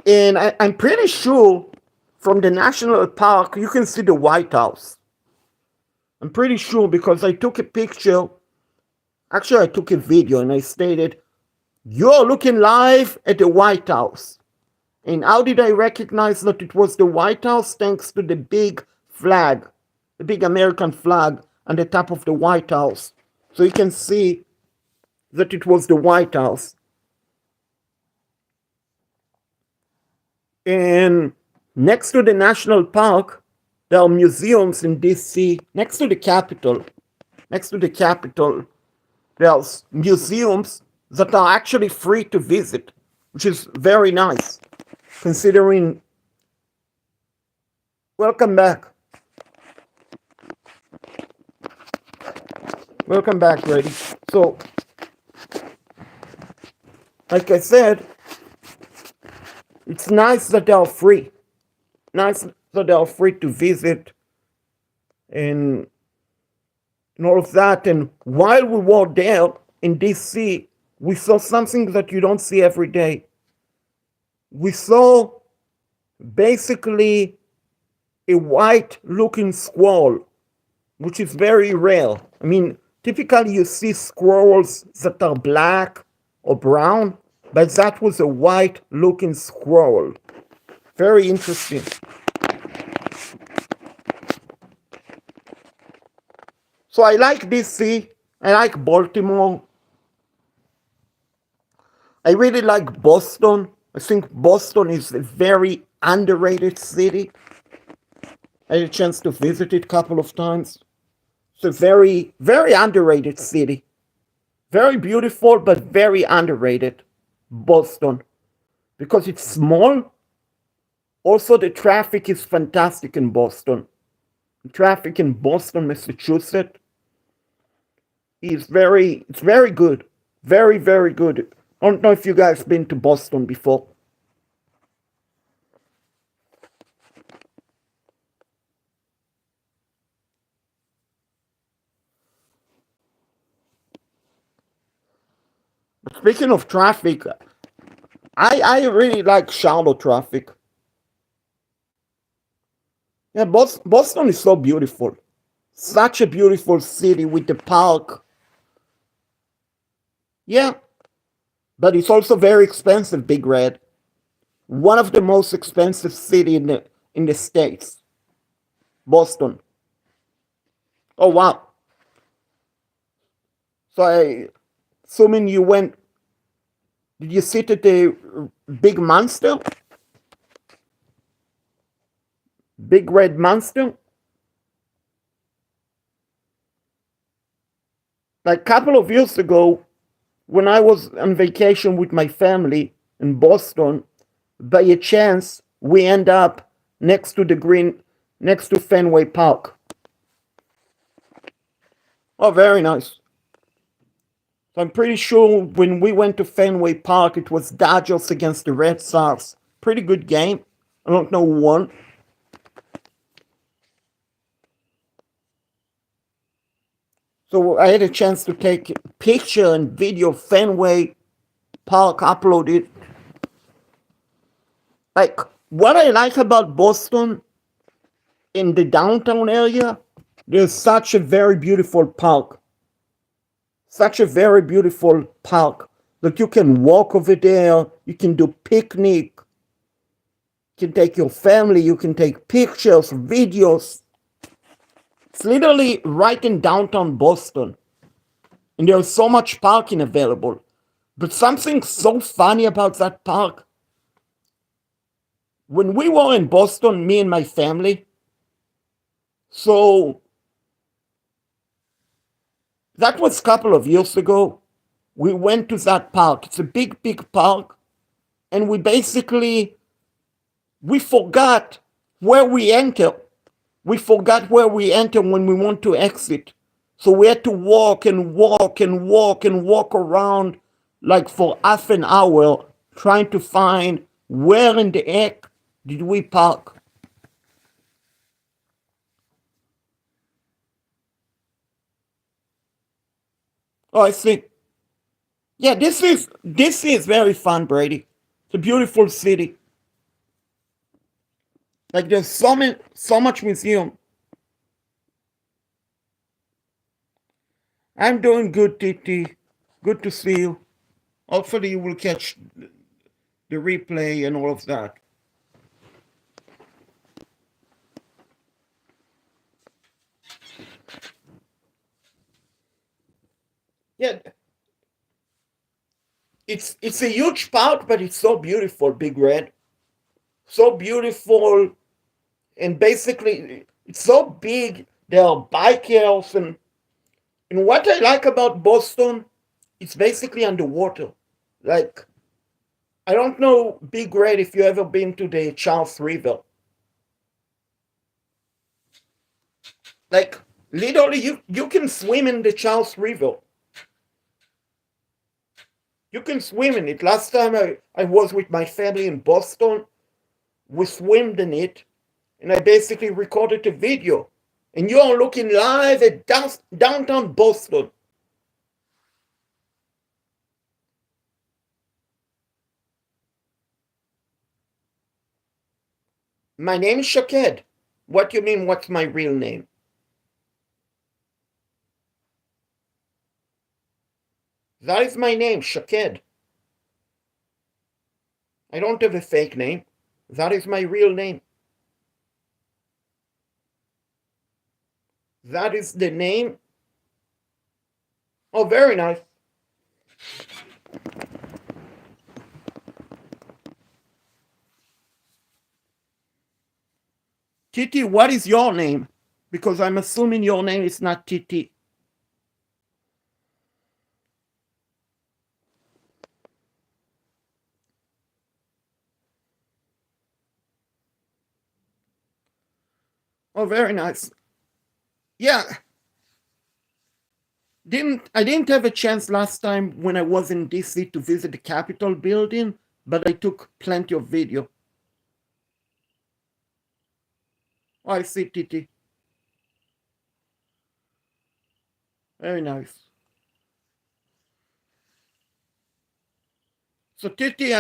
and I'm pretty sure from the national park you can see the White House. I'm pretty sure because I took a picture. Actually, I took a video and I stated, "You're looking live at the White House." And how did I recognize that it was the White House? Thanks to the big flag, the big American flag on the top of the White House. So you can see that it was the White House. And next to the national park, there are museums in DC next to the Capitol. Next to the Capitol, there's museums that are actually free to visit, which is very nice, considering. Welcome back. Welcome back, Brady. So, like I said, it's nice that they are free. Nice that they are free to visit and, and all of that. And while we were there in DC, we saw something that you don't see every day. We saw basically a white looking squirrel, which is very rare. I mean, typically you see squirrels that are black or brown, but that was a white looking squirrel. Very interesting. So I like DC. I like Baltimore. I really like Boston. I think Boston is a very underrated city. I had a chance to visit it a couple of times. It's a very, very underrated city. Very beautiful, but very underrated. Boston. Because it's small. Also, the traffic is fantastic in Boston. The traffic in Boston, Massachusetts it's very good. Very, very good. I don't know if you guys been to Boston before. Speaking of traffic, I really like Charlotte traffic. Yeah, Boston is so beautiful. Such a beautiful city with the park. Yeah, but it's also very expensive, Big Red. One of the most expensive city in the States. Boston. Oh wow. So I assuming you went, did you sit at the big monster? Big red monster? Like a couple of years ago, when I was on vacation with my family in Boston, by a chance, we end up next to Fenway Park. Oh, very nice. So I'm pretty sure when we went to Fenway Park, it was Dodgers against the Red Sox. Pretty good game. I don't know who won. So I had a chance to take picture and video of Fenway Park, upload it. Like, what I like about Boston in the downtown area, there's such a very beautiful park. Such a very beautiful park. Like, you can walk over there, you can do picnic, you can take your family, you can take pictures, videos. It's literally right in downtown Boston. And there's so much parking available. But something so funny about that park, when we were in Boston, me and my family, so that was a couple of years ago, we went to that park. It's a big, big park. And we forgot where we enter. We forgot where we enter when we want to exit. So we had to walk and walk and walk and walk around like for half an hour trying to find where in the heck did we park. Oh, I see. Yeah, this is very fun, Brady. It's a beautiful city. Like there's so much museum. I'm doing good, TT. Good to see you. Hopefully you will catch the replay and all of that. Yeah, it's a huge park, but it's so beautiful, Big Red. So beautiful, and basically It's so big. There are bikers, and what I like about Boston, it's basically underwater. Like, I don't know, Big Red, if you ever been to the Charles River. Like, literally, you can swim in the Charles River. You can swim in it. Last time I was with my family in Boston, we swam in it, and I basically recorded a video. And you're looking live at downtown Boston. My name is Shaked. What do you mean, what's my real name? That is my name, Shaked. I don't have a fake name. That is my real name. That is the name. Oh, very nice. Titi, what is your name? Because I'm assuming your name is not Titi. Oh, very nice. Yeah, I didn't have a chance last time when I was in DC to visit the Capitol building, but I took plenty of video. Oh, I see, Titi. Very nice. So, Titi,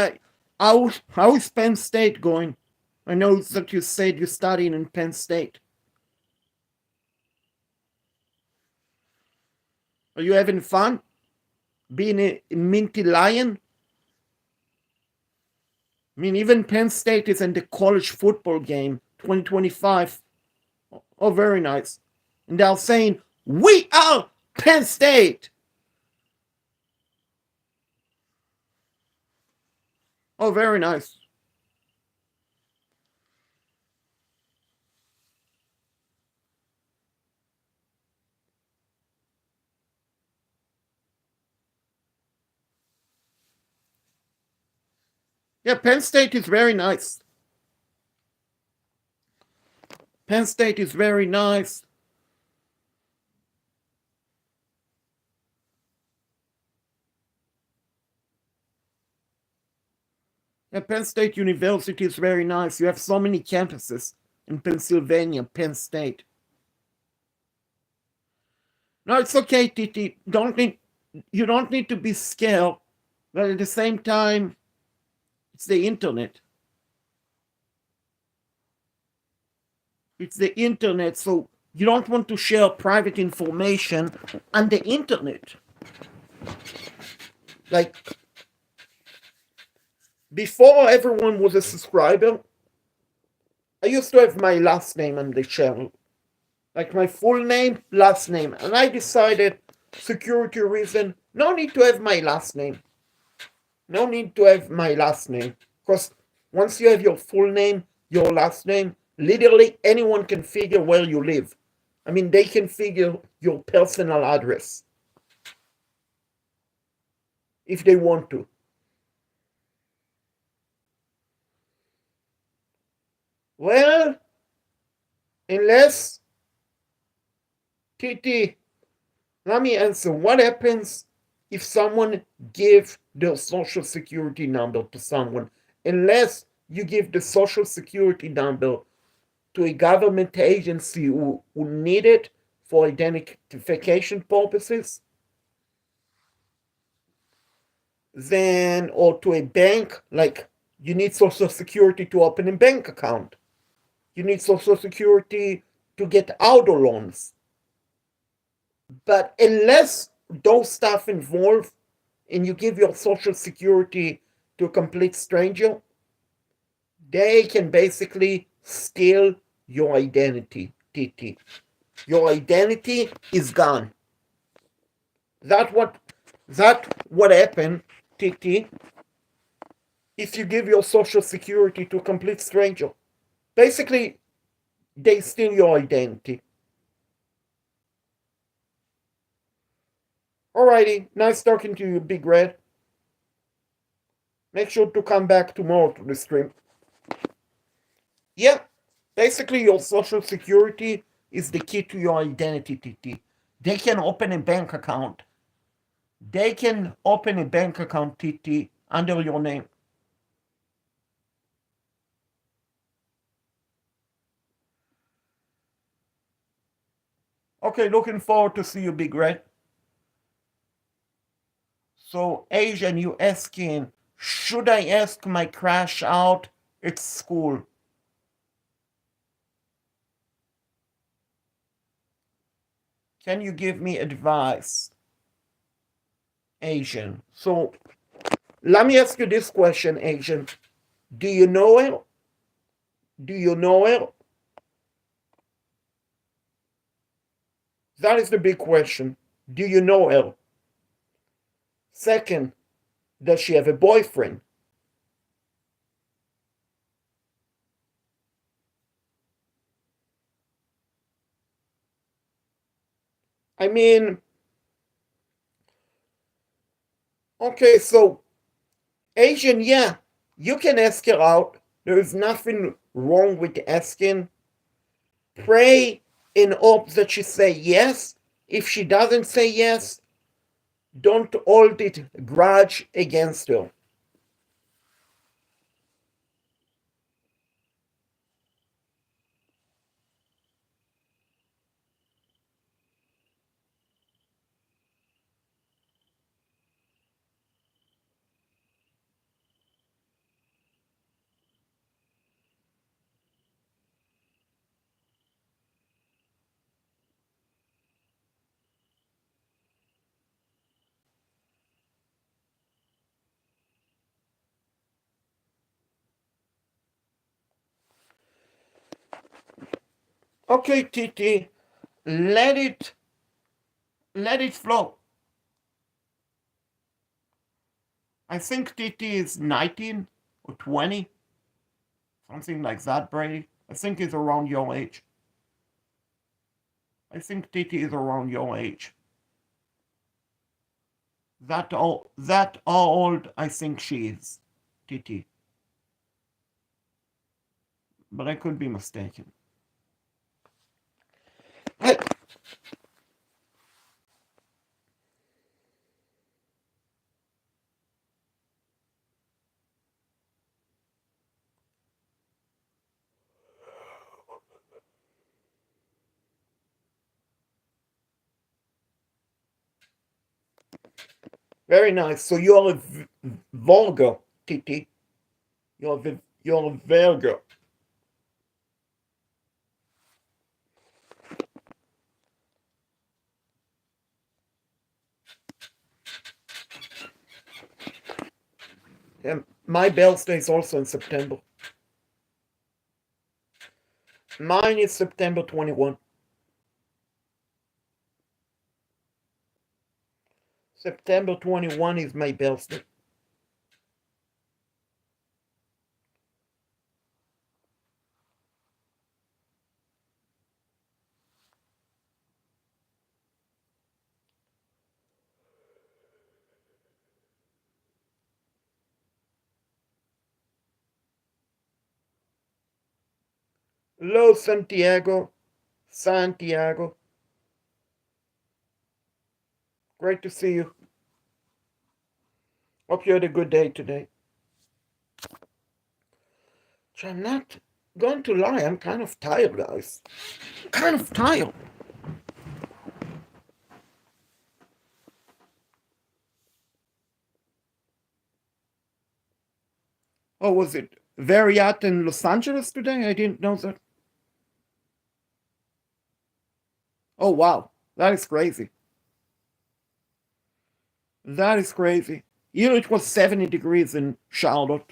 how is Penn State going? I know that you said you studied in Penn State. Are you having fun being a minty lion? I mean, even Penn State is in the college football game 2025. Oh, very nice. And they're saying, we are Penn State. Oh, very nice. Yeah, Penn State is very nice. Penn State is very nice. Yeah, Penn State University is very nice. You have so many campuses in Pennsylvania, Penn State. No, it's okay, Titi. You don't need to be scared, but at the same time, it's the internet. It's the internet, so you don't want to share private information on the internet. Like, before everyone was a subscriber, I used to have my last name on the channel. Like my full name, last name. And I decided, security reason, no need to have my last name. No need to have my last name. Because once you have your full name, your last name, literally anyone can figure where you live. I mean, they can figure your personal address if they want to. Well, unless, TT, let me answer. What happens if someone gives their social security number to someone? Unless you give the social security number to a government agency who need it for identification purposes, then, or to a bank, like you need social security to open a bank account. You need social security to get auto loans. But unless those stuff involve and you give your social security to a complete stranger, they can basically steal your identity, TT. Your identity is gone. That what happened, TT, if you give your social security to a complete stranger. Basically, they steal your identity. Alrighty, nice talking to you, Big Red. Make sure to come back tomorrow to the stream. Yeah, basically, your social security is the key to your identity, TT. They can open a bank account. They can open a bank account, TT, under your name. Okay, looking forward to see you, Big Red. So, Asian, you asking, should I ask my crush out at school? Can you give me advice, Asian? So, let me ask you this question, Asian. Do you know her? Do you know her? That is the big question. Do you know her? Second, does she have a boyfriend? I mean, okay, so Asian, yeah, you can ask her out. There is nothing wrong with asking. Pray in hope that she say yes. If she doesn't say yes, don't hold it grudge against her. Okay, Titi, let it let it flow. I think Titi is 19 or 20, something like that, Brady. I think he's around your age. I think Titi is around your age. That old I think she is, Titi. But I could be mistaken. Very nice. So you're a vulgar, Titi. You're a vulgar. My birthday is also in September. Mine is September 21. September 21 is my birthday. Hello, Santiago. Santiago. Great to see you. Hope you had a good day today. I'm not going to lie, I'm kind of tired, guys. Kind of tired. Oh, was it very hot in Los Angeles today? I didn't know that. Oh, wow. That is crazy. That is crazy. You know, it was 70 degrees in Charlotte.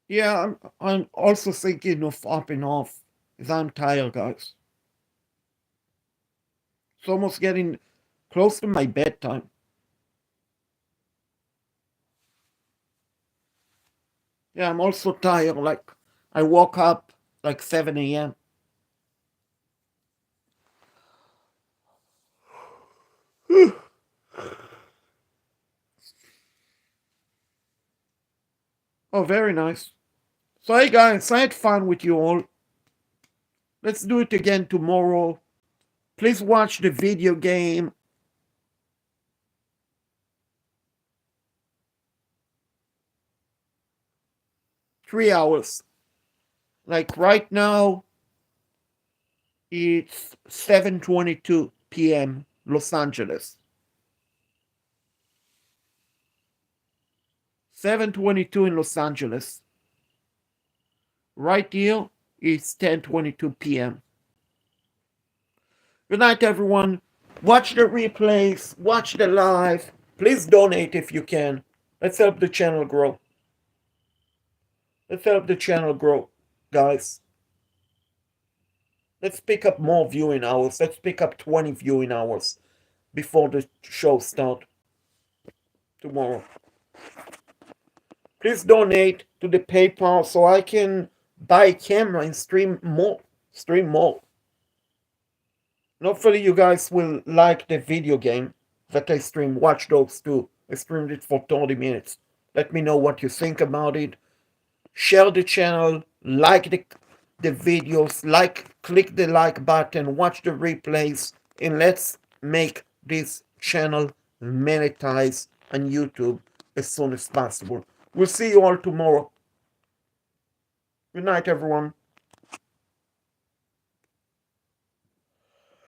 Yeah, I'm also thinking of hopping off. Because I'm tired, guys. It's almost getting close to my bedtime. Yeah, I'm also tired. Like, I woke up like 7 a.m. Oh, very nice. So, hey guys, I had fun with you all. Let's do it again tomorrow. Please watch the video game. 3 hours. Like right now, it's 7:22 p.m. Los Angeles. 7:22 in Los Angeles. Right here, it's 10:22 p.m. Good night, everyone. Watch the replays. Watch the live. Please donate if you can. Let's help the channel grow. Let's help the channel grow, guys. Let's pick up more viewing hours. Let's pick up 20 viewing hours before the show starts tomorrow. Please donate to the PayPal so I can buy a camera and stream more. Stream more. And hopefully you guys will like the video game that I stream, Watch Dogs 2. I streamed it for 30 minutes. Let me know what you think about it. Share the channel, like the videos, click the like button, watch the replays, and let's make this channel monetize on YouTube as soon as possible. We'll see you all tomorrow. Good night, everyone.